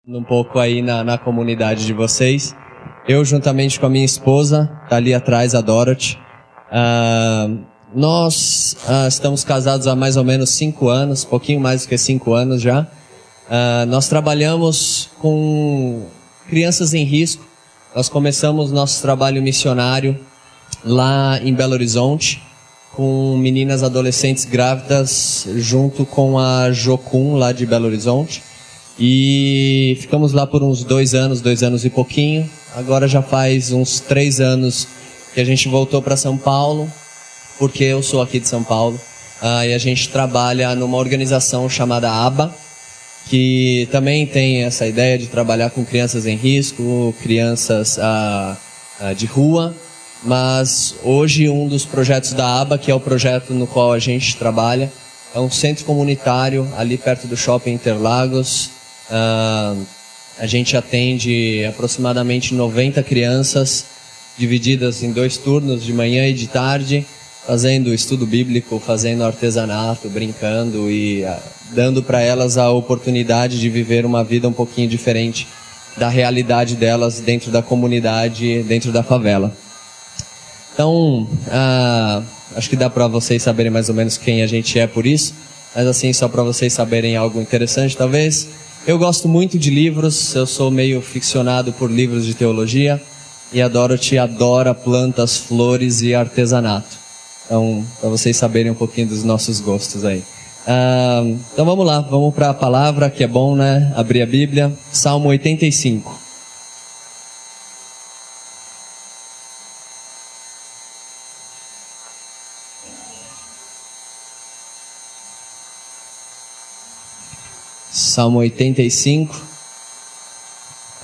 Um pouco aí na comunidade de vocês. Eu, juntamente com a minha esposa, tá ali atrás, a Dorothy. Nós estamos casados há mais ou menos 5 anos, pouquinho mais do que 5 anos já. Nós trabalhamos com crianças em risco. Nós começamos nosso trabalho missionário lá em Belo Horizonte, com meninas adolescentes grávidas, junto com a Jocum, lá de Belo Horizonte. E ficamos lá por uns 2 anos e pouquinho. Agora já faz uns 3 anos que a gente voltou para São Paulo, porque eu sou aqui de São Paulo. E a gente trabalha numa organização chamada ABA, que também tem essa ideia de trabalhar com crianças em risco, crianças de rua. Mas hoje um dos projetos da ABA, que é o projeto no qual a gente trabalha, é um centro comunitário ali perto do Shopping Interlagos. A gente atende aproximadamente 90 crianças, divididas em 2 turnos, de manhã e de tarde, fazendo estudo bíblico, fazendo artesanato, brincando e dando para elas a oportunidade de viver uma vida um pouquinho diferente da realidade delas dentro da comunidade, dentro da favela. Então, acho que dá para vocês saberem mais ou menos quem a gente é por isso, mas assim, só para vocês saberem algo interessante talvez. Eu gosto muito de livros, eu sou meio ficcionado por livros de teologia, e a Dorothy adora plantas, flores e artesanato. Então, para vocês saberem um pouquinho dos nossos gostos aí. Então vamos lá, vamos para a palavra, que é bom, né? Abrir a Bíblia, Salmo 85. Salmo 85.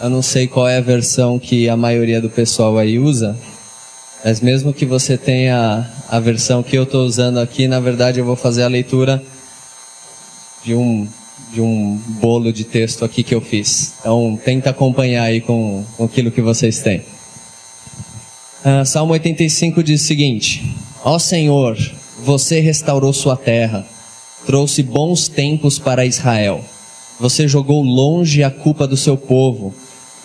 Eu não sei qual é a versão que a maioria do pessoal aí usa, mas mesmo que você tenha a versão que eu estou usando aqui, na verdade eu vou fazer a leitura de um bolo de texto aqui que eu fiz. Então tenta acompanhar aí com aquilo que vocês têm. Salmo 85 diz o seguinte: Ó Senhor, você restaurou sua terra, trouxe bons tempos para Israel. Você jogou longe a culpa do seu povo,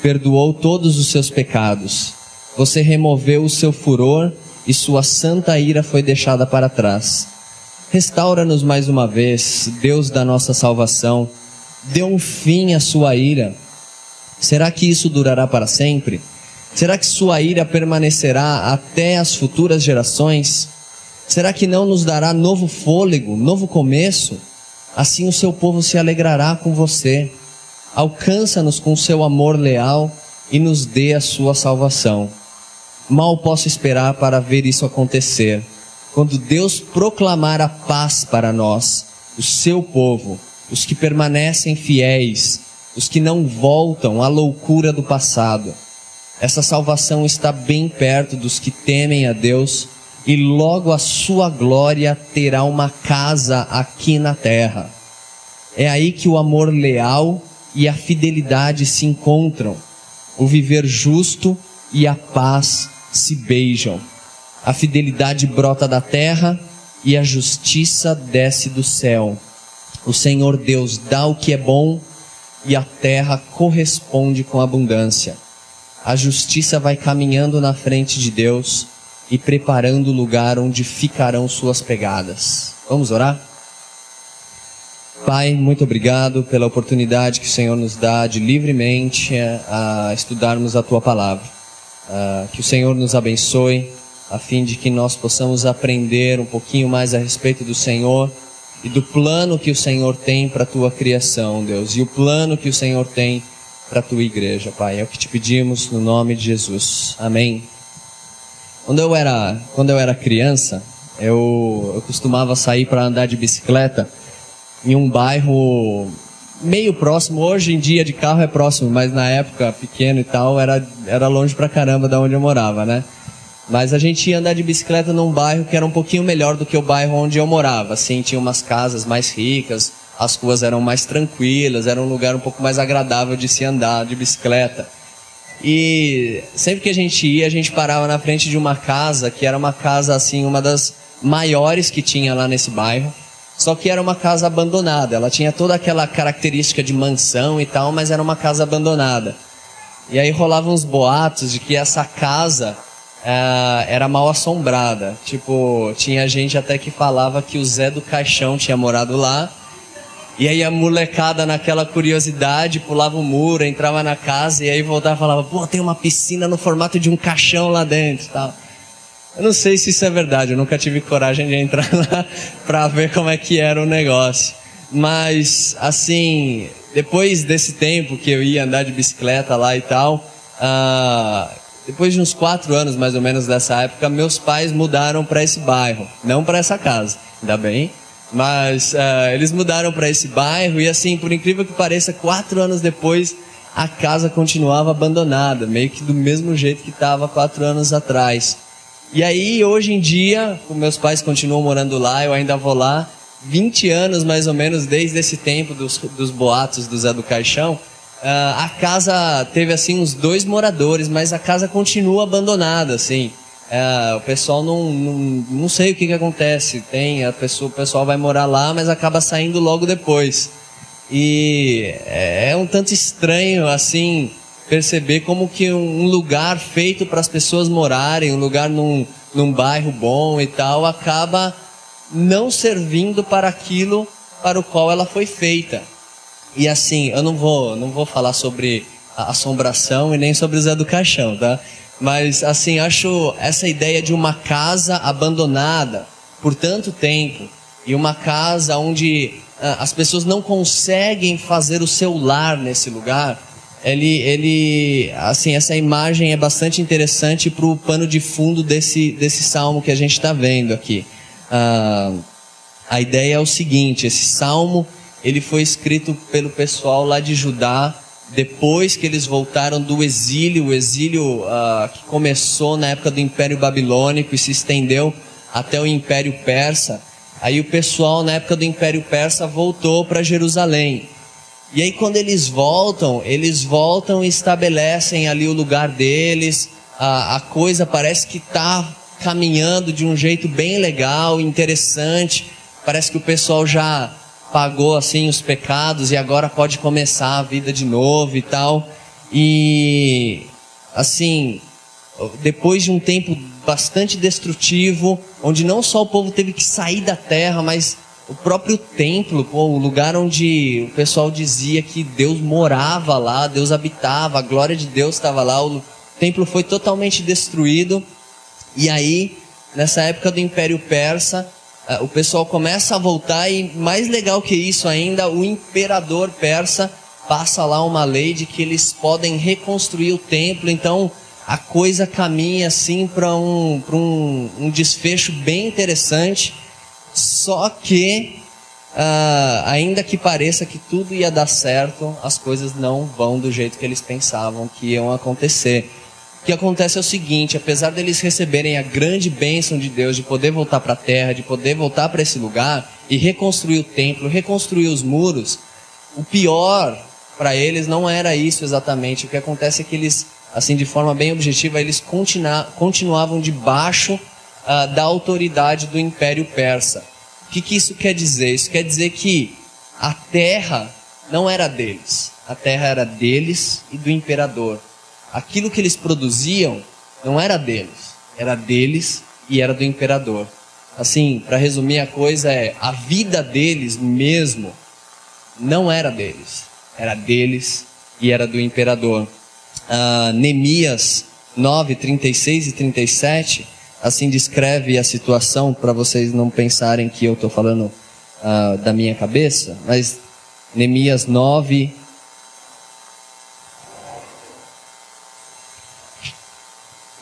perdoou todos os seus pecados. Você removeu o seu furor e sua santa ira foi deixada para trás. Restaura-nos mais uma vez, Deus da nossa salvação. Dê um fim à sua ira. Será que isso durará para sempre? Será que sua ira permanecerá até as futuras gerações? Será que não nos dará novo fôlego, novo começo? Assim o seu povo se alegrará com você. Alcança-nos com seu amor leal e nos dê a sua salvação. Mal posso esperar para ver isso acontecer. Quando Deus proclamar a paz para nós, o seu povo, os que permanecem fiéis, os que não voltam à loucura do passado. Essa salvação está bem perto dos que temem a Deus, e logo a sua glória terá uma casa aqui na terra. É aí que o amor leal e a fidelidade se encontram. O viver justo e a paz se beijam. A fidelidade brota da terra e a justiça desce do céu. O Senhor Deus dá o que é bom e a terra corresponde com abundância. A justiça vai caminhando na frente de Deus e preparando o lugar onde ficarão suas pegadas. Vamos orar? Pai, muito obrigado pela oportunidade que o Senhor nos dá de livremente a estudarmos a Tua Palavra. Que o Senhor nos abençoe, a fim de que nós possamos aprender um pouquinho mais a respeito do Senhor e do plano que o Senhor tem para a Tua criação, Deus, e o plano que o Senhor tem para a Tua igreja, Pai. É o que te pedimos no nome de Jesus. Amém. Quando eu era criança, eu costumava sair para andar de bicicleta em um bairro meio próximo. Hoje em dia de carro é próximo, mas na época, pequeno e tal, era longe pra caramba da onde eu morava, né? Mas a gente ia andar de bicicleta num bairro que era um pouquinho melhor do que o bairro onde eu morava. Assim, tinha umas casas mais ricas, as ruas eram mais tranquilas, era um lugar um pouco mais agradável de se andar de bicicleta. E sempre que a gente ia, a gente parava na frente de uma casa, que era uma casa, assim, uma das maiores que tinha lá nesse bairro. Só que era uma casa abandonada. Ela tinha toda aquela característica de mansão e tal, mas era uma casa abandonada. E aí rolavam uns boatos de que essa casa era mal assombrada. Tipo, tinha gente até que falava que o Zé do Caixão tinha morado lá. E aí a molecada, naquela curiosidade, pulava o muro, entrava na casa e aí voltava e falava: pô, tem uma piscina no formato de um caixão lá dentro e tal. Eu não sei se isso é verdade, eu nunca tive coragem de entrar lá pra ver como é que era o negócio. Mas, assim, depois desse tempo que eu ia andar de bicicleta lá e tal, depois de uns 4 anos mais ou menos dessa época, meus pais mudaram para esse bairro, não para essa casa, ainda bem. Mas eles mudaram para esse bairro e, assim, por incrível que pareça, 4 anos depois a casa continuava abandonada, meio que do mesmo jeito que estava 4 anos atrás. E aí, hoje em dia, meus pais continuam morando lá, eu ainda vou lá, 20 anos mais ou menos, desde esse tempo dos boatos do Zé do Caixão. A casa teve, assim, uns 2 moradores, mas a casa continua abandonada, assim. O pessoal não sei o que acontece. O pessoal vai morar lá, mas acaba saindo logo depois. E é um tanto estranho, assim, perceber como que um lugar feito para as pessoas morarem, um lugar num bairro bom e tal, acaba não servindo para aquilo para o qual ela foi feita. E assim, eu não vou falar sobre a assombração e nem sobre o Zé do Caixão, tá? Mas assim, acho essa ideia de uma casa abandonada por tanto tempo e uma casa onde as pessoas não conseguem fazer o seu lar nesse lugar, assim, essa imagem é bastante interessante para o pano de fundo desse salmo que a gente está vendo aqui. A ideia é o seguinte: esse salmo ele foi escrito pelo pessoal lá de Judá, depois que eles voltaram do exílio, o exílio que começou na época do Império Babilônico e se estendeu até o Império Persa. Aí o pessoal, na época do Império Persa, voltou para Jerusalém. E aí quando eles voltam e estabelecem ali o lugar deles. A coisa parece que está caminhando de um jeito bem legal, interessante. Parece que o pessoal já pagou assim os pecados e agora pode começar a vida de novo e tal. E assim, depois de um tempo bastante destrutivo, onde não só o povo teve que sair da terra, mas o próprio templo, o lugar onde o pessoal dizia que Deus morava lá, Deus habitava, a glória de Deus estava lá, o templo foi totalmente destruído. E aí, nessa época do Império Persa, o pessoal começa a voltar e, mais legal que isso ainda, o imperador persa passa lá uma lei de que eles podem reconstruir o templo. Então a coisa caminha assim para um desfecho bem interessante. Só que ainda que pareça que tudo ia dar certo, as coisas não vão do jeito que eles pensavam que iam acontecer. O que acontece é o seguinte: apesar deles receberem a grande bênção de Deus de poder voltar para a terra, de poder voltar para esse lugar e reconstruir o templo, reconstruir os muros, o pior para eles não era isso exatamente. O que acontece é que eles, assim, de forma bem objetiva, eles continuavam debaixo da autoridade do Império Persa. O que isso quer dizer? Isso quer dizer que a terra não era deles, a terra era deles e do imperador. Aquilo que eles produziam não era deles, era deles e era do imperador. Assim, para resumir a coisa, a vida deles mesmo não era deles, era deles e era do imperador. Neemias 9, 36 e 37, assim descreve a situação, para vocês não pensarem que eu estou falando da minha cabeça, mas Neemias 9...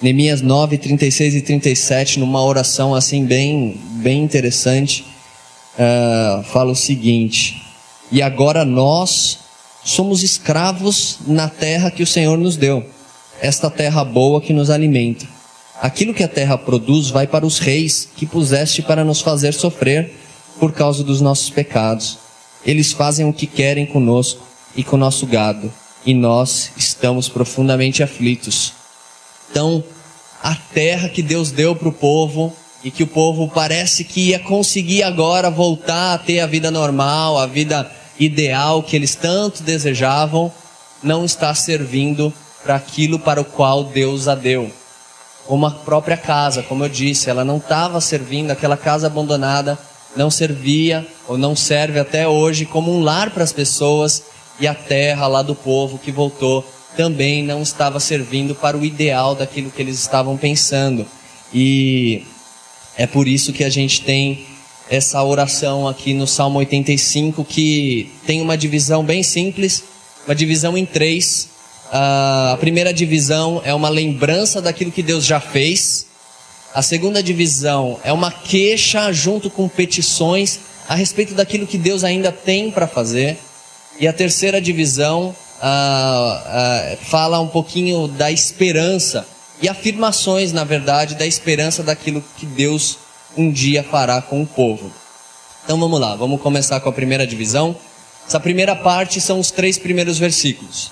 Neemias 9, 36 e 37, numa oração assim bem interessante, fala o seguinte: e agora nós somos escravos na terra que o Senhor nos deu, esta terra boa que nos alimenta. Aquilo que a terra produz vai para os reis que puseste para nos fazer sofrer por causa dos nossos pecados. Eles fazem o que querem conosco e com o nosso gado, e nós estamos profundamente aflitos. Então, a terra que Deus deu para o povo e que o povo parece que ia conseguir agora voltar a ter a vida normal, a vida ideal que eles tanto desejavam, não está servindo para aquilo para o qual Deus a deu. Como a própria casa, como eu disse, ela não estava servindo, aquela casa abandonada não servia ou não serve até hoje como um lar para as pessoas, e a terra lá do povo que voltou também não estava servindo para o ideal daquilo que eles estavam pensando. E é por isso que a gente tem essa oração aqui no Salmo 85, que tem uma divisão bem simples, uma divisão em 3. A primeira divisão é uma lembrança daquilo que Deus já fez. A segunda divisão é uma queixa junto com petições a respeito daquilo que Deus ainda tem para fazer. E a terceira divisão fala um pouquinho da esperança e afirmações, na verdade, da esperança daquilo que Deus um dia fará com o povo. Então vamos lá, vamos começar com a primeira divisão. Essa primeira parte são os 3 primeiros versículos.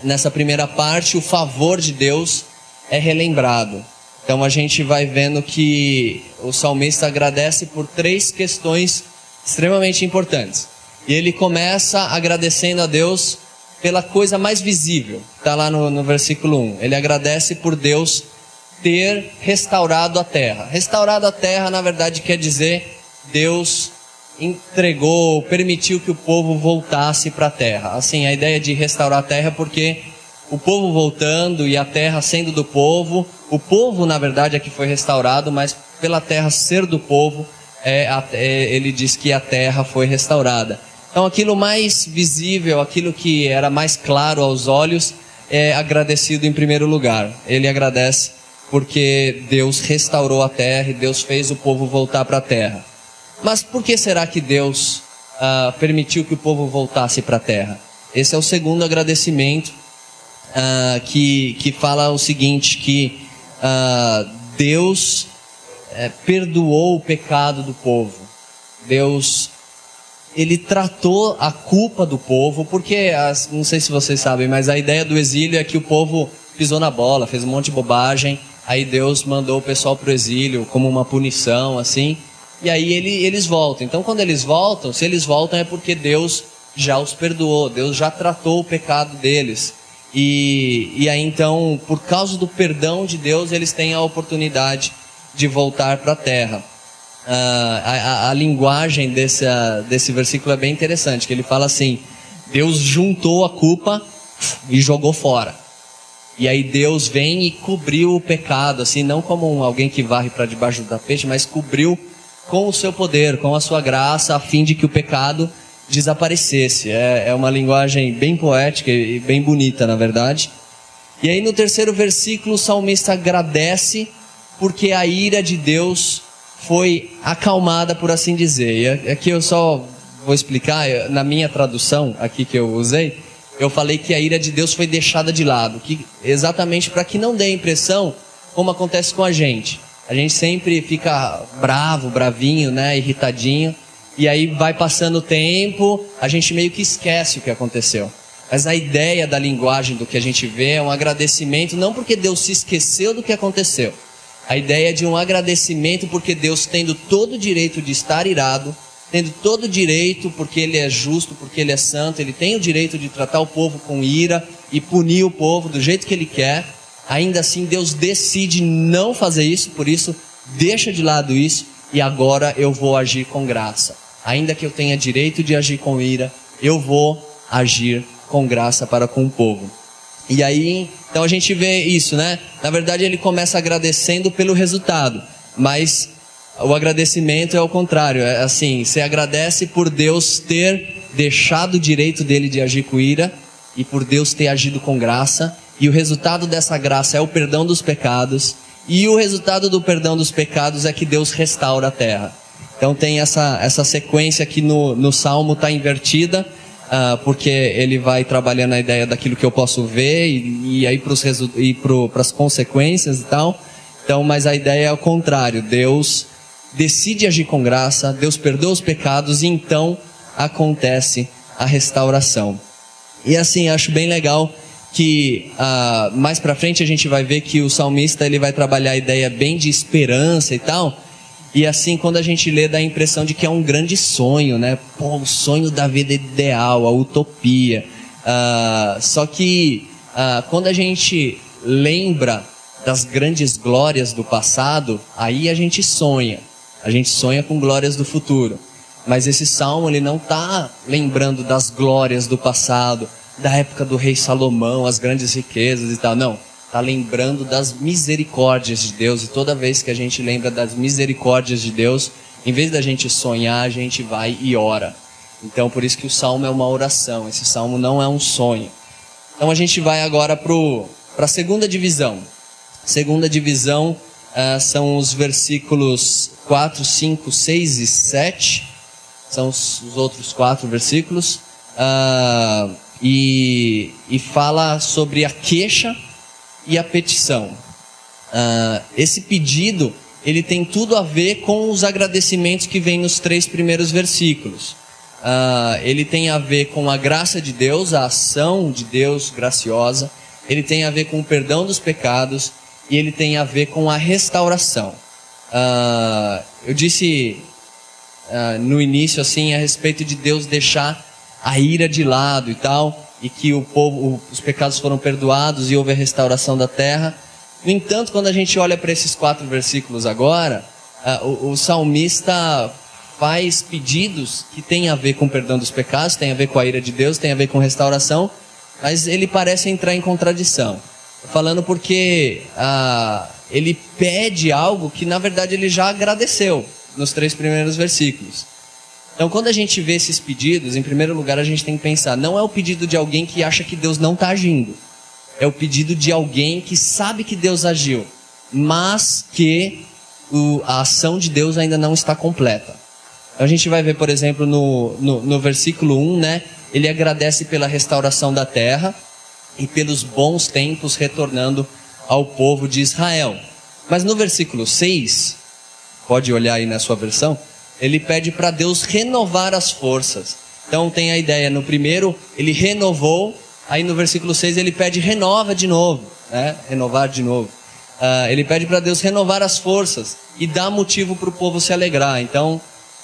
Nessa primeira parte, o favor de Deus é relembrado. Então a gente vai vendo que o salmista agradece por 3 questões extremamente importantes. E ele começa agradecendo a Deus pela coisa mais visível. Está lá no versículo 1. Ele agradece por Deus ter restaurado a terra. Restaurado a terra, na verdade, quer dizer Deus entregou, permitiu que o povo voltasse para a terra. Assim, a ideia de restaurar a terra é porque o povo voltando e a terra sendo do povo, o povo, na verdade, é que foi restaurado, mas pela terra ser do povo, ele diz que a terra foi restaurada. Então aquilo mais visível, aquilo que era mais claro aos olhos, é agradecido em primeiro lugar. Ele agradece porque Deus restaurou a terra e Deus fez o povo voltar para a terra. Mas por que será que Deus permitiu que o povo voltasse para a terra? Esse é o segundo agradecimento, que fala o seguinte, que Deus perdoou o pecado do povo. Deus, ele tratou a culpa do povo, porque, não sei se vocês sabem, mas a ideia do exílio é que o povo pisou na bola, fez um monte de bobagem, aí Deus mandou o pessoal para o exílio como uma punição, assim, e aí eles voltam. Então quando eles voltam, se eles voltam é porque Deus já os perdoou, Deus já tratou o pecado deles. E aí então, por causa do perdão de Deus, eles têm a oportunidade de voltar para a terra. A linguagem desse versículo é bem interessante, que ele fala assim: Deus juntou a culpa e jogou fora. E aí Deus vem e cobriu o pecado, assim, não como alguém que varre para debaixo do tapete, mas cobriu com o seu poder, com a sua graça, a fim de que o pecado desaparecesse. É uma linguagem bem poética e bem bonita, na verdade. E aí no terceiro versículo o salmista agradece porque a ira de Deus foi acalmada, por assim dizer. E aqui eu só vou explicar, na minha tradução aqui que eu usei, eu falei que a ira de Deus foi deixada de lado, exatamente para que não dê a impressão como acontece com a gente. A gente sempre fica bravo, bravinho, né, irritadinho, e aí vai passando o tempo, a gente meio que esquece o que aconteceu. Mas a ideia da linguagem do que a gente vê é um agradecimento, não porque Deus se esqueceu do que aconteceu. A ideia é de um agradecimento porque Deus, tendo todo o direito de estar irado, tendo todo o direito, porque Ele é justo, porque Ele é santo, Ele tem o direito de tratar o povo com ira e punir o povo do jeito que Ele quer. Ainda assim Deus decide não fazer isso, por isso deixa de lado isso, e agora eu vou agir com graça. Ainda que eu tenha direito de agir com ira, eu vou agir com graça para com o povo. E aí, então a gente vê isso, né? Na verdade ele começa agradecendo pelo resultado, mas o agradecimento é o contrário. É assim, você agradece por Deus ter deixado o direito dele de agir com ira e por Deus ter agido com graça. E o resultado dessa graça é o perdão dos pecados. E o resultado do perdão dos pecados é que Deus restaura a terra. Então tem essa sequência aqui no Salmo, está invertida, porque ele vai trabalhando a ideia daquilo que eu posso ver e aí para as consequências e tal. Então, mas a ideia é o contrário. Deus decide agir com graça, Deus perdoa os pecados e então acontece a restauração. E assim, acho bem legal que mais pra frente a gente vai ver que o salmista ele vai trabalhar a ideia bem de esperança e tal. E assim, quando a gente lê, dá a impressão de que é um grande sonho, né? Pô, o sonho da vida ideal, a utopia. Só que quando a gente lembra das grandes glórias do passado, aí a gente sonha. A gente sonha com glórias do futuro. Mas esse salmo, ele não está lembrando das glórias do passado, da época do rei Salomão, as grandes riquezas e tal. Não, está lembrando das misericórdias de Deus. E toda vez que a gente lembra das misericórdias de Deus, em vez da gente sonhar, a gente vai e ora. Então, por isso que o salmo é uma oração. Esse salmo não é um sonho. Então, a gente vai agora para a segunda divisão. Segunda divisão são os versículos 4, 5, 6 e 7. São os outros 4 versículos. E fala sobre a queixa e a petição. Esse pedido, ele tem tudo a ver com os agradecimentos que vem nos 3 primeiros versículos. Ele tem a ver com a graça de Deus, a ação de Deus graciosa. Ele tem a ver com o perdão dos pecados. E ele tem a ver com a restauração. Eu disse no início assim a respeito de Deus deixar a ira de lado e tal, e que o povo, os pecados foram perdoados e houve a restauração da terra. No entanto, quando a gente olha para esses 4 versículos agora, o salmista faz pedidos que têm a ver com o perdão dos pecados, tem a ver com a ira de Deus, tem a ver com restauração, mas ele parece entrar em contradição. Falando porque ele pede algo que na verdade ele já agradeceu nos 3 primeiros versículos. Então, quando a gente vê esses pedidos, em primeiro lugar a gente tem que pensar, não é o pedido de alguém que acha que Deus não está agindo. É o pedido de alguém que sabe que Deus agiu, mas que a ação de Deus ainda não está completa. Então, a gente vai ver, por exemplo, no versículo 1, né? Ele agradece pela restauração da terra e pelos bons tempos retornando ao povo de Israel. Mas no versículo 6, pode olhar aí na sua versão, ele pede para Deus renovar as forças. Então tem a ideia, no primeiro ele renovou, aí no versículo 6 ele pede renova de novo, né? Renovar de novo. Ele pede para Deus renovar as forças e dar motivo para o povo se alegrar. Então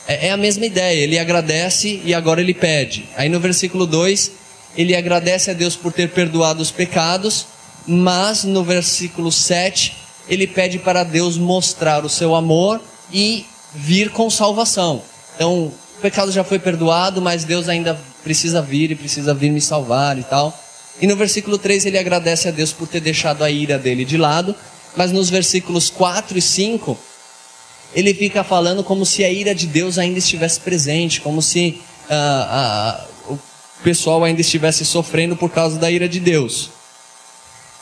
é a mesma ideia, ele agradece e agora ele pede. Aí no versículo 2, ele agradece a Deus por ter perdoado os pecados, mas no versículo 7, ele pede para Deus mostrar o seu amor e vir com salvação. Então, o pecado já foi perdoado, mas Deus ainda precisa vir e precisa vir me salvar e tal. E no versículo 3, ele agradece a Deus por ter deixado a ira dele de lado, mas nos versículos 4 e 5, ele fica falando como se a ira de Deus ainda estivesse presente, como se o pessoal ainda estivesse sofrendo por causa da ira de Deus.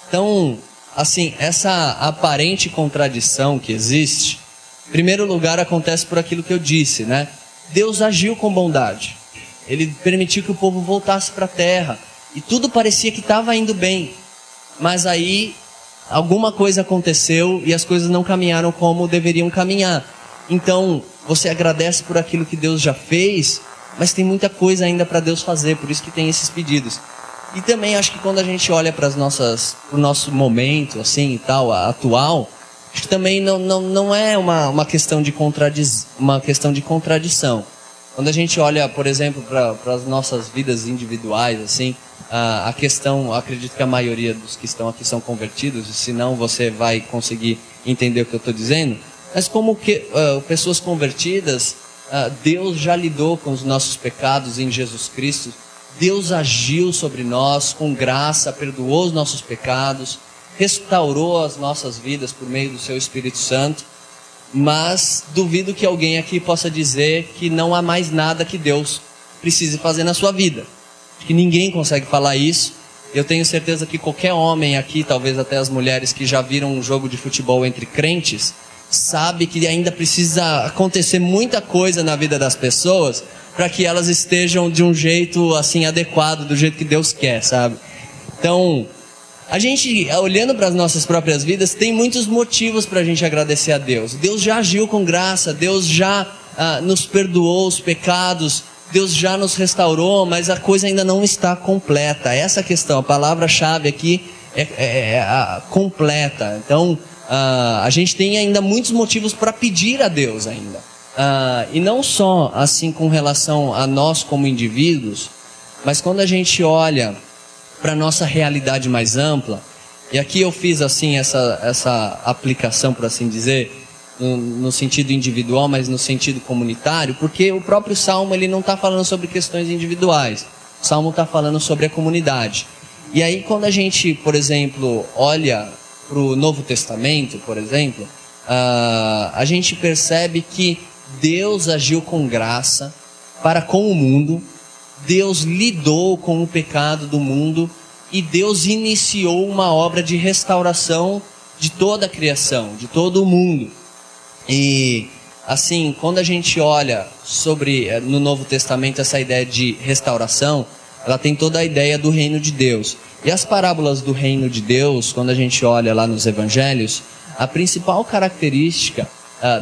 Então, assim, essa aparente contradição que existe, em primeiro lugar acontece por aquilo que eu disse, né? Deus agiu com bondade. Ele permitiu que o povo voltasse para a terra. E tudo parecia que estava indo bem. Mas aí, alguma coisa aconteceu e as coisas não caminharam como deveriam caminhar. Então, você agradece por aquilo que Deus já fez, mas tem muita coisa ainda para Deus fazer, por isso que tem esses pedidos. E também acho que quando a gente olha para o nosso momento, assim, e tal, atual, acho que também não é uma questão de contradição. Quando a gente olha, por exemplo, para as nossas vidas individuais, assim, a questão, acredito que a maioria dos que estão aqui são convertidos, e senão você vai conseguir entender o que eu estou dizendo, mas como que pessoas convertidas, Deus já lidou com os nossos pecados em Jesus Cristo. Deus agiu sobre nós com graça, perdoou os nossos pecados, restaurou as nossas vidas por meio do seu Espírito Santo. Mas duvido que alguém aqui possa dizer que não há mais nada que Deus precise fazer na sua vida. Acho que ninguém consegue falar isso. Eu tenho certeza que qualquer homem aqui, talvez até as mulheres que já viram um jogo de futebol entre crentes, sabe que ainda precisa acontecer muita coisa na vida das pessoas para que elas estejam de um jeito assim adequado, do jeito que Deus quer, sabe? Então, a gente, olhando para as nossas próprias vidas, tem muitos motivos para a gente agradecer a Deus. Deus já agiu com graça, Deus já nos perdoou os pecados, Deus já nos restaurou, mas a coisa ainda não está completa. Essa é a questão, a palavra-chave aqui é a completa. Então, a gente tem ainda muitos motivos para pedir a Deus ainda. E não só assim com relação a nós como indivíduos, mas quando a gente olha para a nossa realidade mais ampla, e aqui eu fiz assim essa aplicação, por assim dizer, no sentido individual, mas no sentido comunitário, porque o próprio Salmo ele não está falando sobre questões individuais, o Salmo está falando sobre a comunidade. E aí quando a gente, por exemplo, olha para o Novo Testamento, por exemplo, a gente percebe que Deus agiu com graça para com o mundo, Deus lidou com o pecado do mundo e Deus iniciou uma obra de restauração de toda a criação, de todo o mundo. E assim, quando a gente olha no Novo Testamento essa ideia de restauração, ela tem toda a ideia do reino de Deus. E as parábolas do reino de Deus, quando a gente olha lá nos evangelhos, a principal característica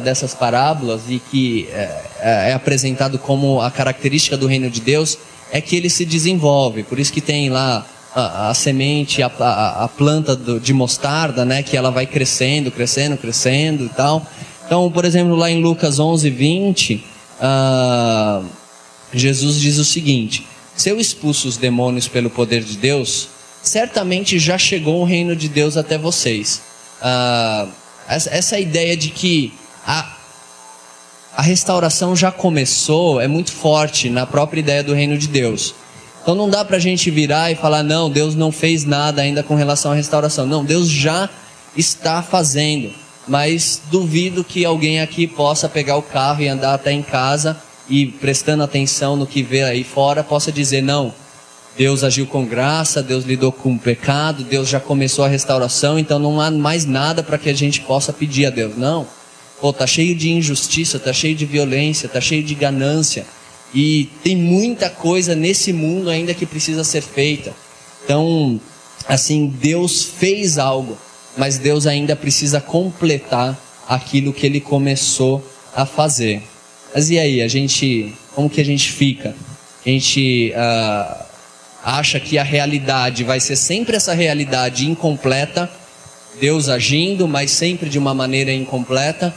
dessas parábolas, e que é apresentado como a característica do reino de Deus, é que ele se desenvolve. Por isso que tem lá a semente, a planta de mostarda, né, que ela vai crescendo e tal. Então, por exemplo, lá em Lucas 11:20, Jesus diz o seguinte: se eu expulso os demônios pelo poder de Deus, certamente já chegou o reino de Deus até vocês. Essa ideia de que a restauração já começou é muito forte na própria ideia do reino de Deus. Então não dá para a gente virar e falar, não, Deus não fez nada ainda com relação à restauração. Não, Deus já está fazendo. Mas duvido que alguém aqui possa pegar o carro e andar até em casa e, prestando atenção no que vê aí fora, possa dizer, não, Deus agiu com graça, Deus lidou com o pecado, Deus já começou a restauração, então não há mais nada para que a gente possa pedir a Deus. Não, tá cheio de injustiça, tá cheio de violência, tá cheio de ganância, e tem muita coisa nesse mundo ainda que precisa ser feita. Então, assim, Deus fez algo, mas Deus ainda precisa completar aquilo que Ele começou a fazer. Mas e aí, como que a gente fica? A gente acha que a realidade vai ser sempre essa realidade incompleta, Deus agindo, mas sempre de uma maneira incompleta?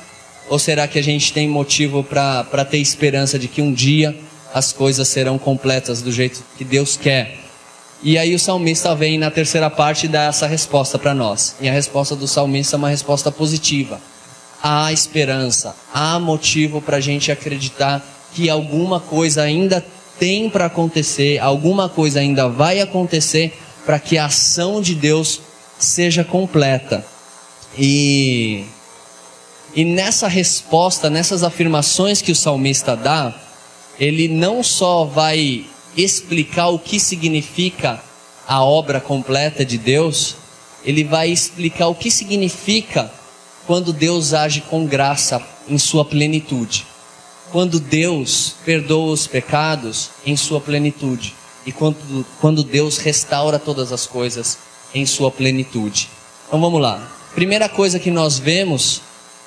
Ou será que a gente tem motivo para ter esperança de que um dia as coisas serão completas do jeito que Deus quer? E aí o salmista vem na terceira parte e dá essa resposta para nós. E a resposta do salmista é uma resposta positiva. Há esperança, há motivo para a gente acreditar que alguma coisa ainda tem para acontecer, alguma coisa ainda vai acontecer para que a ação de Deus seja completa. E nessa resposta, nessas afirmações que o salmista dá, ele não só vai explicar o que significa a obra completa de Deus, ele vai explicar o que significa quando Deus age com graça em sua plenitude. Quando Deus perdoa os pecados em sua plenitude. E quando Deus restaura todas as coisas em sua plenitude. Então vamos lá. Primeira coisa que nós vemos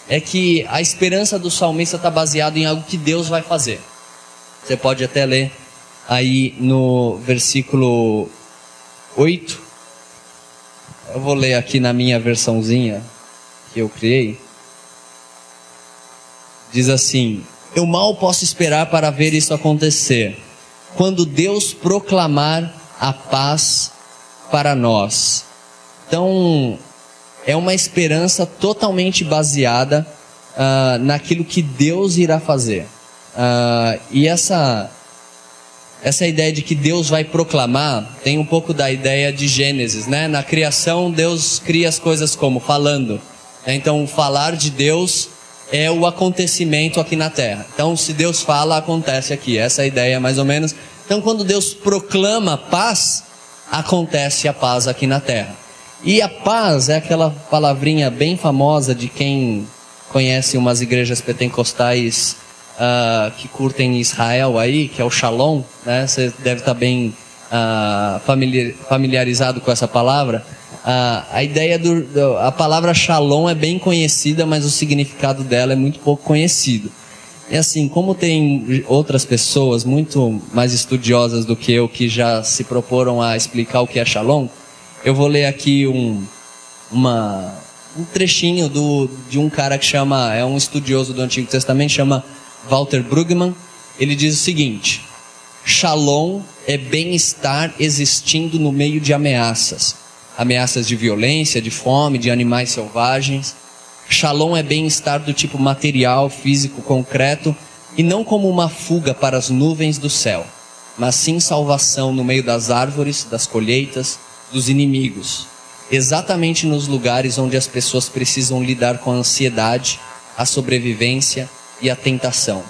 é que a esperança do salmista está baseada em algo que Deus vai fazer. Você pode até ler aí no versículo 8. Eu vou ler aqui na minha versãozinha que eu criei. Diz assim: eu mal posso esperar para ver isso acontecer, quando Deus proclamar a paz para nós. Então, é uma esperança totalmente baseada naquilo que Deus irá fazer. E essa ideia de que Deus vai proclamar, tem um pouco da ideia de Gênesis, né? Na criação, Deus cria as coisas como? Falando. Então, o falar de Deus é o acontecimento aqui na terra. Então, se Deus fala, acontece aqui. Essa é a ideia, mais ou menos. Então, quando Deus proclama paz, acontece a paz aqui na terra. E a paz é aquela palavrinha bem famosa de quem conhece umas igrejas pentecostais que curtem Israel aí, que é o Shalom, né? Você deve estar bem familiarizado com essa palavra. A ideia a palavra Shalom é bem conhecida, mas o significado dela é muito pouco conhecido. E assim, como tem outras pessoas muito mais estudiosas do que eu que já se proporam a explicar o que é Shalom, eu vou ler aqui um trechinho de um cara que é um estudioso do Antigo Testamento, chama Walter Brueggemann. Ele diz o seguinte: Shalom é bem-estar existindo no meio de ameaças de violência, de fome, de animais selvagens. Shalom é bem-estar do tipo material, físico, concreto, e não como uma fuga para as nuvens do céu, mas sim salvação no meio das árvores, das colheitas, dos inimigos, exatamente nos lugares onde as pessoas precisam lidar com a ansiedade, a sobrevivência e a tentação.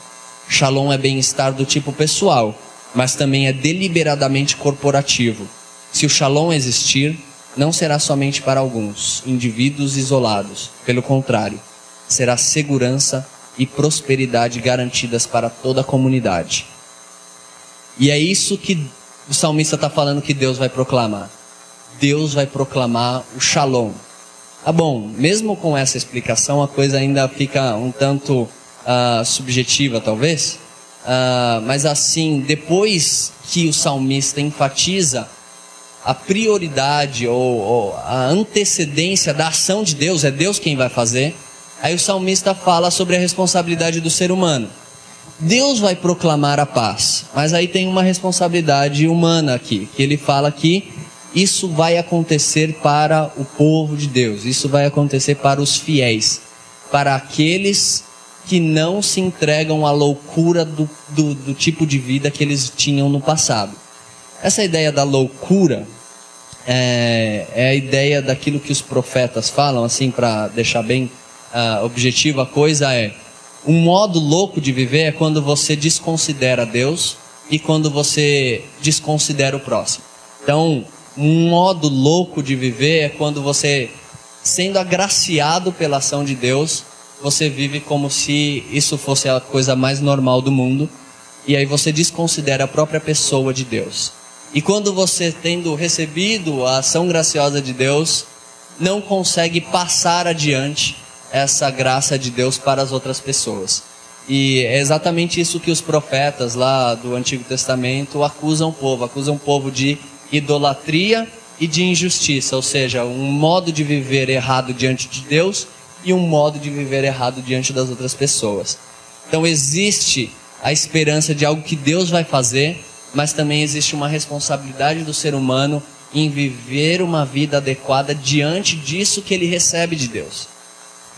Shalom é bem-estar do tipo pessoal, mas também é deliberadamente corporativo. Se o Shalom existir, não será somente para alguns, indivíduos isolados. Pelo contrário, será segurança e prosperidade garantidas para toda a comunidade. E é isso que o salmista está falando que Deus vai proclamar. Deus vai proclamar o Shalom. Ah, bom, mesmo com essa explicação, a coisa ainda fica um tanto subjetiva, talvez. Mas assim, depois que o salmista enfatiza a prioridade ou a antecedência da ação de Deus, é Deus quem vai fazer, aí o salmista fala sobre a responsabilidade do ser humano. Deus vai proclamar a paz, mas aí tem uma responsabilidade humana aqui, que ele fala que isso vai acontecer para o povo de Deus, isso vai acontecer para os fiéis, para aqueles que não se entregam à loucura do tipo de vida que eles tinham no passado. Essa ideia da loucura é a ideia daquilo que os profetas falam, assim, para deixar bem objetivo a coisa, um modo louco de viver é quando você desconsidera Deus e quando você desconsidera o próximo. Então, um modo louco de viver é quando você, sendo agraciado pela ação de Deus, você vive como se isso fosse a coisa mais normal do mundo, e aí você desconsidera a própria pessoa de Deus. E quando você, tendo recebido a ação graciosa de Deus, não consegue passar adiante essa graça de Deus para as outras pessoas. E é exatamente isso que os profetas lá do Antigo Testamento acusam o povo de idolatria e de injustiça, ou seja, um modo de viver errado diante de Deus e um modo de viver errado diante das outras pessoas. Então existe a esperança de algo que Deus vai fazer, mas também existe uma responsabilidade do ser humano em viver uma vida adequada diante disso que ele recebe de Deus.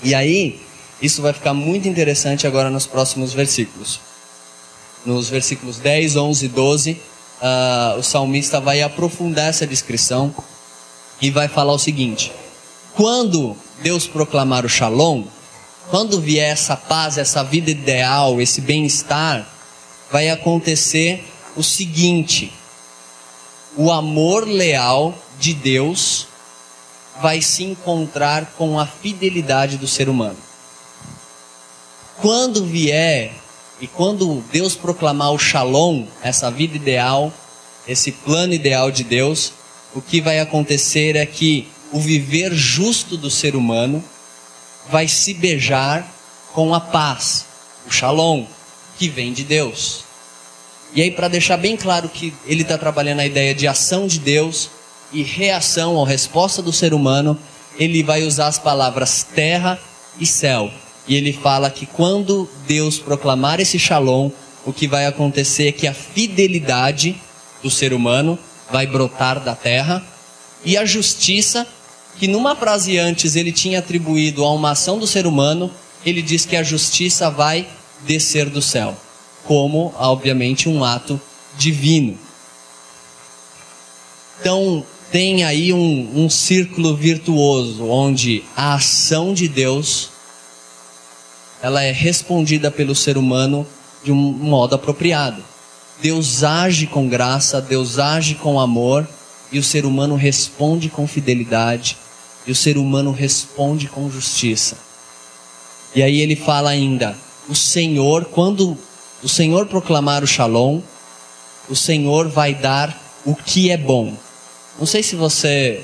E aí, isso vai ficar muito interessante agora nos próximos versículos. Nos versículos 10, 11 e 12, o salmista vai aprofundar essa descrição e vai falar o seguinte: quando Deus proclamar o Shalom, quando vier essa paz, essa vida ideal, esse bem-estar, vai acontecer o seguinte: o amor leal de Deus vai se encontrar com a fidelidade do ser humano. Quando vier e quando Deus proclamar o Shalom, essa vida ideal, esse plano ideal de Deus, o que vai acontecer é que o viver justo do ser humano vai se beijar com a paz, o Shalom, que vem de Deus. E aí, para deixar bem claro que ele está trabalhando a ideia de ação de Deus e reação ou resposta do ser humano, ele vai usar as palavras terra e céu. E ele fala que quando Deus proclamar esse Shalom, o que vai acontecer é que a fidelidade do ser humano vai brotar da terra, e a justiça, que numa frase antes ele tinha atribuído a uma ação do ser humano, ele diz que a justiça vai descer do céu, como, obviamente, um ato divino. Então, tem aí um círculo virtuoso, onde a ação de Deus, ela é respondida pelo ser humano de um modo apropriado. Deus age com graça, Deus age com amor, e o ser humano responde com fidelidade, e o ser humano responde com justiça. E aí ele fala ainda, o Senhor, quando o Senhor proclamar o Shalom, o Senhor vai dar o que é bom. Não sei se você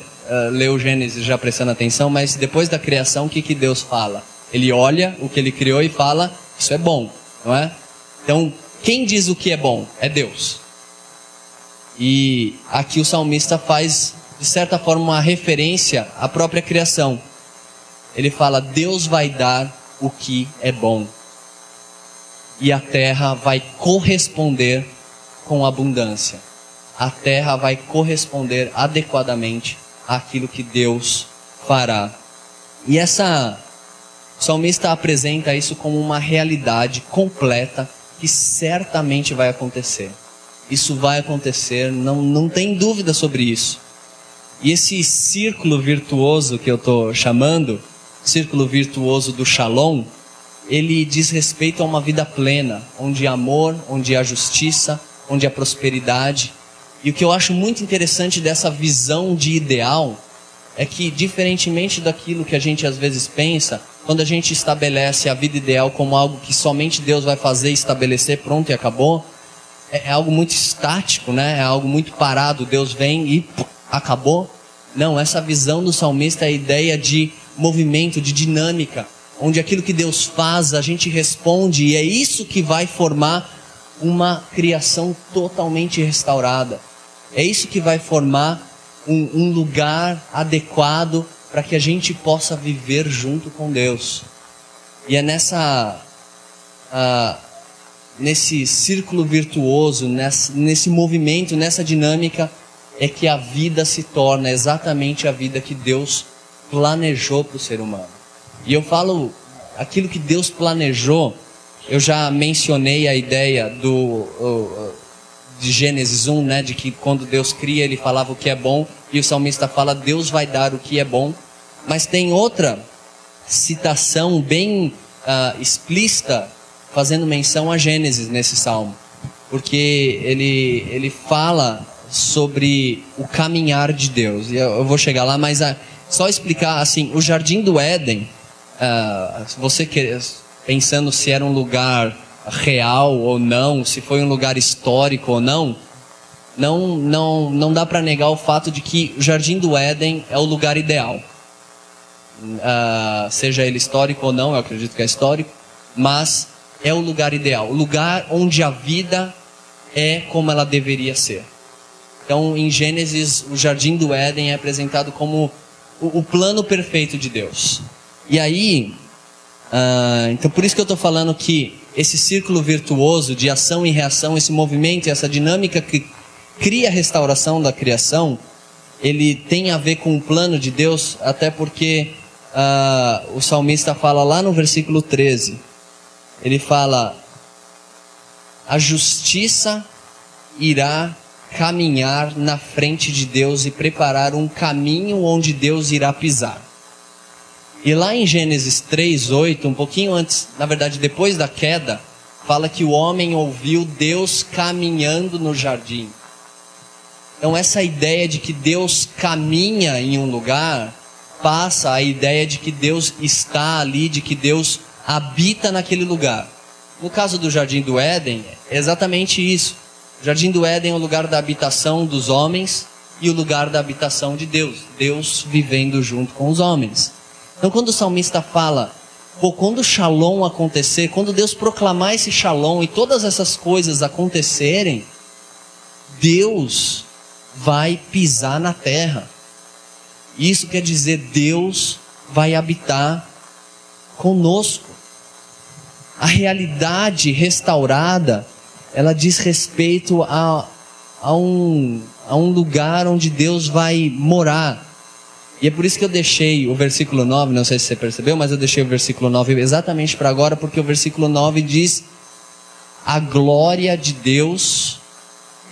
leu Gênesis já prestando atenção, mas depois da criação, o que Deus fala? Ele olha o que ele criou e fala, isso é bom. não é? Então, quem diz o que é bom? É Deus. E aqui o salmista faz, de certa forma, uma referência à própria criação. Ele fala, Deus vai dar o que é bom. E a terra vai corresponder com abundância. A terra vai corresponder adequadamente àquilo que Deus fará. E o salmista apresenta isso como uma realidade completa que certamente vai acontecer. Isso vai acontecer, não tem dúvida sobre isso. E esse círculo virtuoso que eu estou chamando, círculo virtuoso do Shalom, ele diz respeito a uma vida plena, onde há amor, onde há justiça, onde há prosperidade. E o que eu acho muito interessante dessa visão de ideal é que, diferentemente daquilo que a gente às vezes pensa, quando a gente estabelece a vida ideal como algo que somente Deus vai fazer, estabelecer, pronto e acabou, é algo muito estático, né? É algo muito parado, Deus vem e acabou. Não, essa visão do salmista é a ideia de movimento, de dinâmica, onde aquilo que Deus faz, a gente responde, e é isso que vai formar uma criação totalmente restaurada. É isso que vai formar um lugar adequado para que a gente possa viver junto com Deus. E é nesse círculo virtuoso, nesse movimento, nessa dinâmica, é que a vida se torna exatamente a vida que Deus planejou para o ser humano. E eu falo, aquilo que Deus planejou, eu já mencionei a ideia de Gênesis 1, né, de que quando Deus cria, Ele falava o que é bom, e o salmista fala, Deus vai dar o que é bom. Mas tem outra citação bem explícita, fazendo menção a Gênesis nesse salmo, porque ele fala sobre o caminhar de Deus, e eu vou chegar lá, mas só explicar assim, o Jardim do Éden, você pensando se era um lugar real ou não, se foi um lugar histórico ou não dá para negar o fato de que o Jardim do Éden é o lugar ideal, seja ele histórico ou não, eu acredito que é histórico, mas é o lugar ideal, o lugar onde a vida é como ela deveria ser. Então, em Gênesis, o Jardim do Éden é apresentado como o plano perfeito de Deus. E aí, então por isso que eu estou falando que esse círculo virtuoso de ação e reação, esse movimento e essa dinâmica que cria a restauração da criação, ele tem a ver com o plano de Deus, até porque o salmista fala lá no versículo 13, ele fala, a justiça irá caminhar na frente de Deus e preparar um caminho onde Deus irá pisar. E lá em Gênesis 3:8, um pouquinho antes, na verdade depois da queda, fala que o homem ouviu Deus caminhando no jardim. Então essa ideia de que Deus caminha em um lugar, passa a ideia de que Deus está ali, de que Deus habita naquele lugar. No caso do Jardim do Éden, é exatamente isso. O Jardim do Éden é o lugar da habitação dos homens e o lugar da habitação de Deus. Deus vivendo junto com os homens. Então quando o salmista fala, quando o Shalom acontecer, quando Deus proclamar esse Shalom e todas essas coisas acontecerem, Deus vai pisar na terra. Isso quer dizer, Deus vai habitar conosco. A realidade restaurada, ela diz respeito a um lugar onde Deus vai morar. E é por isso que eu deixei o versículo 9, não sei se você percebeu, mas eu deixei o versículo 9 exatamente para agora, porque o versículo 9 diz, a glória de Deus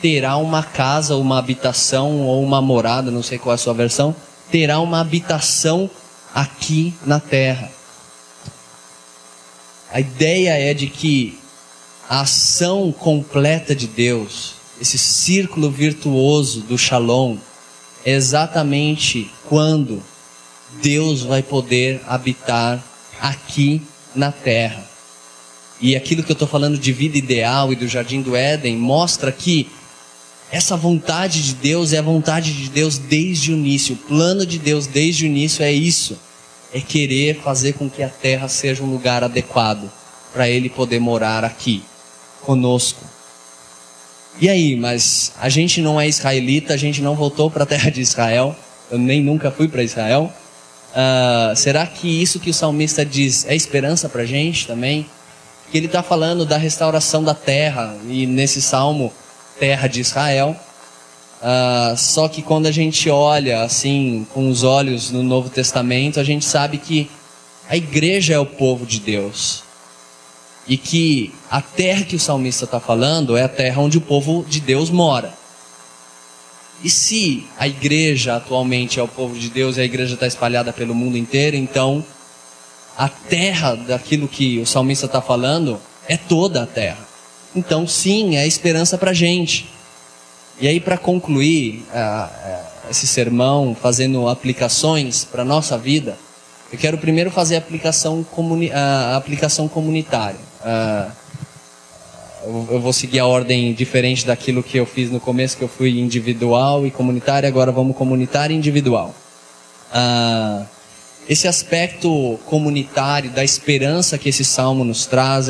terá uma casa, uma habitação ou uma morada, não sei qual é a sua versão, terá uma habitação aqui na terra. A ideia é de que a ação completa de Deus, esse círculo virtuoso do Shalom, é exatamente quando Deus vai poder habitar aqui na terra. E aquilo que eu estou falando de vida ideal e do Jardim do Éden, mostra que essa vontade de Deus é a vontade de Deus desde o início. O plano de Deus desde o início é isso. É querer fazer com que a terra seja um lugar adequado, para Ele poder morar aqui, conosco. E aí, mas a gente não é israelita, a gente não voltou para a terra de Israel, eu nem nunca fui para Israel. Será que isso que o salmista diz é esperança para a gente também? Que ele está falando da restauração da terra, e nesse salmo, terra de Israel. Só que quando a gente olha assim, com os olhos no Novo Testamento, a gente sabe que a igreja é o povo de Deus. E que a terra que o salmista está falando é a terra onde o povo de Deus mora. E se a igreja atualmente é o povo de Deus e a igreja está espalhada pelo mundo inteiro, então a terra daquilo que o salmista está falando é toda a terra. Então sim, é esperança para a gente. E aí, para concluir esse sermão, fazendo aplicações para a nossa vida, eu quero primeiro fazer a aplicação comunitária. Eu vou seguir a ordem diferente daquilo que eu fiz no começo, que eu fui individual e comunitário, agora vamos comunitário e individual. Esse aspecto comunitário da esperança que esse salmo nos traz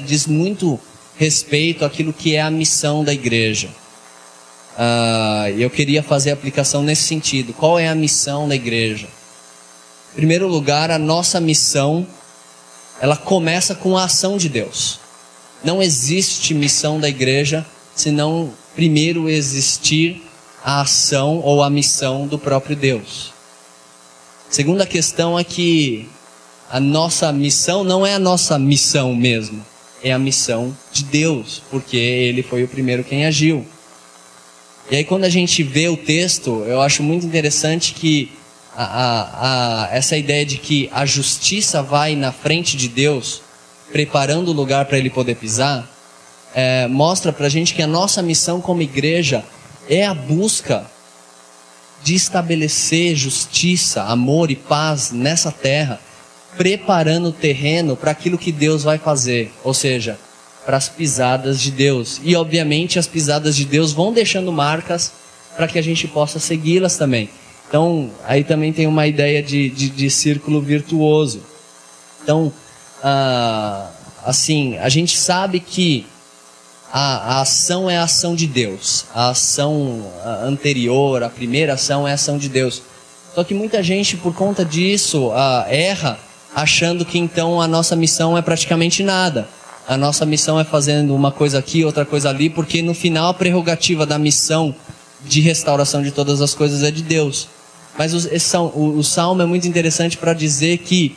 diz muito respeito àquilo que é a missão da igreja. Eu queria fazer a aplicação nesse sentido. Qual é a missão da igreja? Em primeiro lugar, a nossa missão, ela começa com a ação de Deus. Não existe missão da igreja se não primeiro existir a ação ou a missão do próprio Deus. Segunda questão é que a nossa missão não é a nossa missão mesmo, é a missão de Deus, porque Ele foi o primeiro quem agiu. E aí quando a gente vê o texto, eu acho muito interessante que essa ideia de que a justiça vai na frente de Deus, preparando o lugar para Ele poder pisar, mostra para a gente que a nossa missão como igreja é a busca de estabelecer justiça, amor e paz nessa terra, preparando o terreno para aquilo que Deus vai fazer, ou seja, para as pisadas de Deus. E obviamente as pisadas de Deus vão deixando marcas para que a gente possa segui-las também. Então aí também tem uma ideia de círculo virtuoso. Então assim, a gente sabe que a ação é a ação de Deus. A ação anterior, a primeira ação é a ação de Deus. Só que muita gente, por conta disso, erra, achando que então a nossa missão é praticamente nada. A nossa missão é fazendo uma coisa aqui, outra coisa ali, porque no final a prerrogativa da missão de restauração de todas as coisas é de Deus. Mas o Salmo é muito interessante para dizer que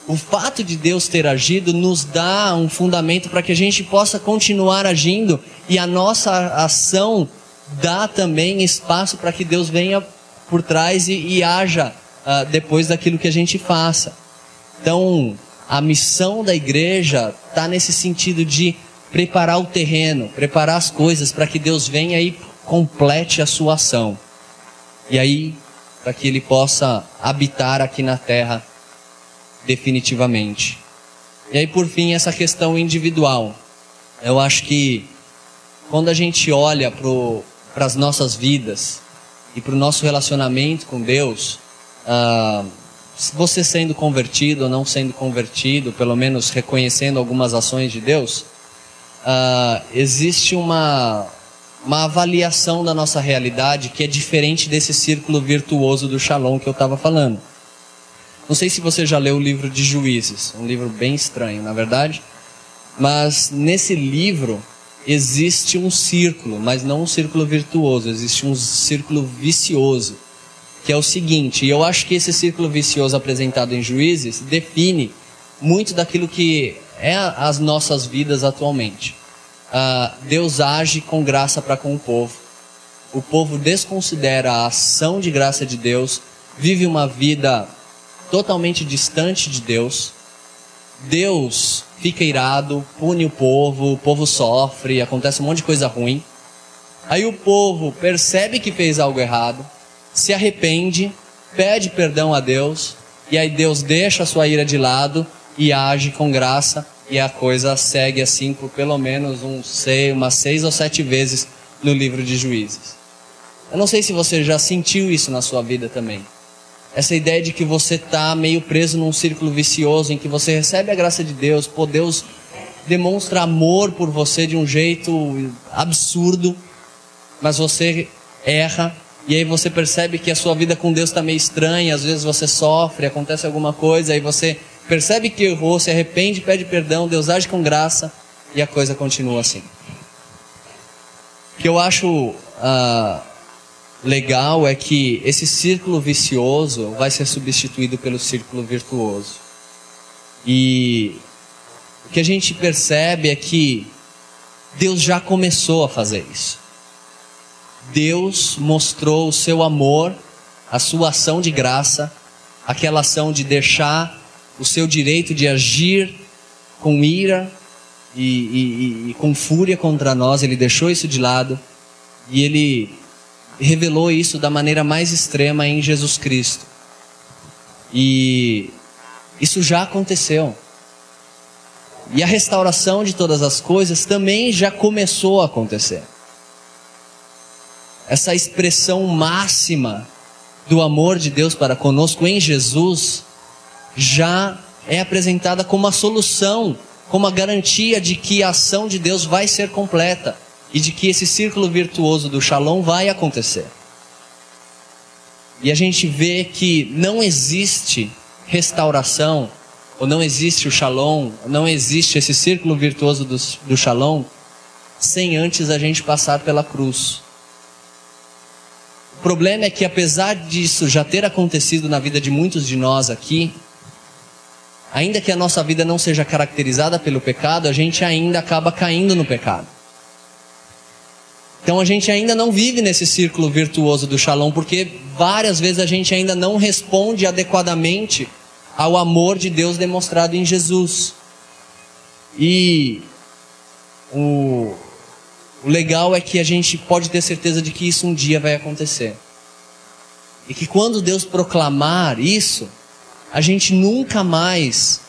o fato de Deus ter agido nos dá um fundamento para que a gente possa continuar agindo, e a nossa ação dá também espaço para que Deus venha por trás e haja depois daquilo que a gente faça. Então, a missão da igreja está nesse sentido de preparar o terreno, preparar as coisas para que Deus venha e complete a sua ação. E aí, para que Ele possa habitar aqui na terra definitivamente. E aí, por fim, essa questão individual. Eu acho que quando a gente olha para as nossas vidas e para o nosso relacionamento com Deus, você sendo convertido ou não sendo convertido, pelo menos reconhecendo algumas ações de Deus, existe uma avaliação da nossa realidade que é diferente desse círculo virtuoso do Shalom que eu estava falando. Não sei se você já leu o livro de Juízes, um livro bem estranho, na verdade, mas nesse livro existe um círculo, mas não um círculo virtuoso, existe um círculo vicioso, que é o seguinte, e eu acho que esse círculo vicioso apresentado em Juízes define muito daquilo que é as nossas vidas atualmente. Deus age com graça para com o povo desconsidera a ação de graça de Deus, vive uma vida totalmente distante de Deus. Deus fica irado, pune o povo sofre, acontece um monte de coisa ruim. Aí o povo percebe que fez algo errado, se arrepende, pede perdão a Deus, e aí Deus deixa a sua ira de lado e age com graça, e a coisa segue assim por pelo menos umas 6 ou 7 vezes no livro de Juízes. Eu não sei se você já sentiu isso na sua vida também. essa ideia de que você está meio preso num círculo vicioso, em que você recebe a graça de Deus, pô, Deus demonstra amor por você de um jeito absurdo, mas você erra, e aí você percebe que a sua vida com Deus está meio estranha, às vezes você sofre, acontece alguma coisa, aí você percebe que errou, se arrepende, pede perdão, Deus age com graça, e a coisa continua assim. O que eu acho legal é que esse círculo vicioso vai ser substituído pelo círculo virtuoso. E o que a gente percebe é que Deus já começou a fazer isso. Deus mostrou o seu amor, a sua ação de graça, aquela ação de deixar o seu direito de agir com ira e com fúria contra nós. Ele deixou isso de lado e Ele revelou isso da maneira mais extrema em Jesus Cristo. E isso já aconteceu. E a restauração de todas as coisas também já começou a acontecer. Essa expressão máxima do amor de Deus para conosco em Jesus já é apresentada como a solução, como a garantia de que a ação de Deus vai ser completa e de que esse círculo virtuoso do Shalom vai acontecer. E a gente vê que não existe restauração, ou não existe o Shalom, não existe esse círculo virtuoso do Shalom, sem antes a gente passar pela cruz. O problema é que, apesar disso já ter acontecido na vida de muitos de nós aqui, ainda que a nossa vida não seja caracterizada pelo pecado, a gente ainda acaba caindo no pecado. Então a gente ainda não vive nesse círculo virtuoso do Shalom, porque várias vezes a gente ainda não responde adequadamente ao amor de Deus demonstrado em Jesus. E o legal é que a gente pode ter certeza de que isso um dia vai acontecer. E que quando Deus proclamar isso, a gente nunca mais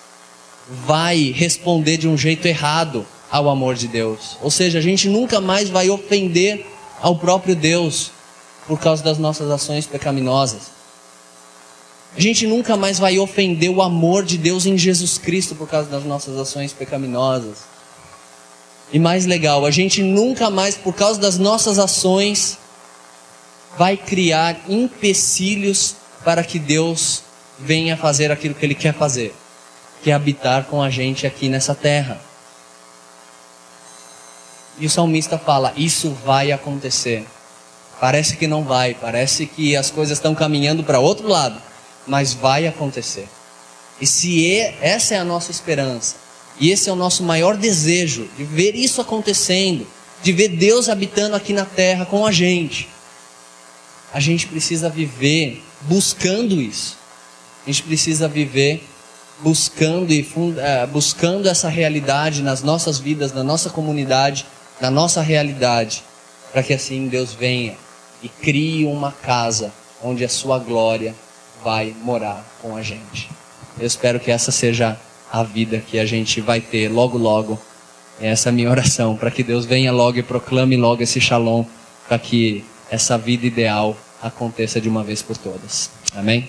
vai responder de um jeito errado ao amor de Deus. Ou seja, a gente nunca mais vai ofender ao próprio Deus por causa das nossas ações pecaminosas. A gente nunca mais vai ofender o amor de Deus em Jesus Cristo por causa das nossas ações pecaminosas. E mais legal, a gente nunca mais, por causa das nossas ações, vai criar empecilhos para que Deus venha fazer aquilo que Ele quer fazer, que é habitar com a gente aqui nessa terra. E o salmista fala, isso vai acontecer. Parece que não vai, parece que as coisas estão caminhando para outro lado, mas vai acontecer. E se essa é a nossa esperança, e esse é o nosso maior desejo, de ver isso acontecendo, de ver Deus habitando aqui na terra com a gente precisa viver buscando isso. A gente precisa viver buscando essa realidade nas nossas vidas, na nossa comunidade, na nossa realidade, para que assim Deus venha e crie uma casa onde a sua glória vai morar com a gente. Eu espero que essa seja a vida que a gente vai ter logo logo. Essa é a minha oração, para que Deus venha logo e proclame logo esse Shalom, para que essa vida ideal aconteça de uma vez por todas. Amém?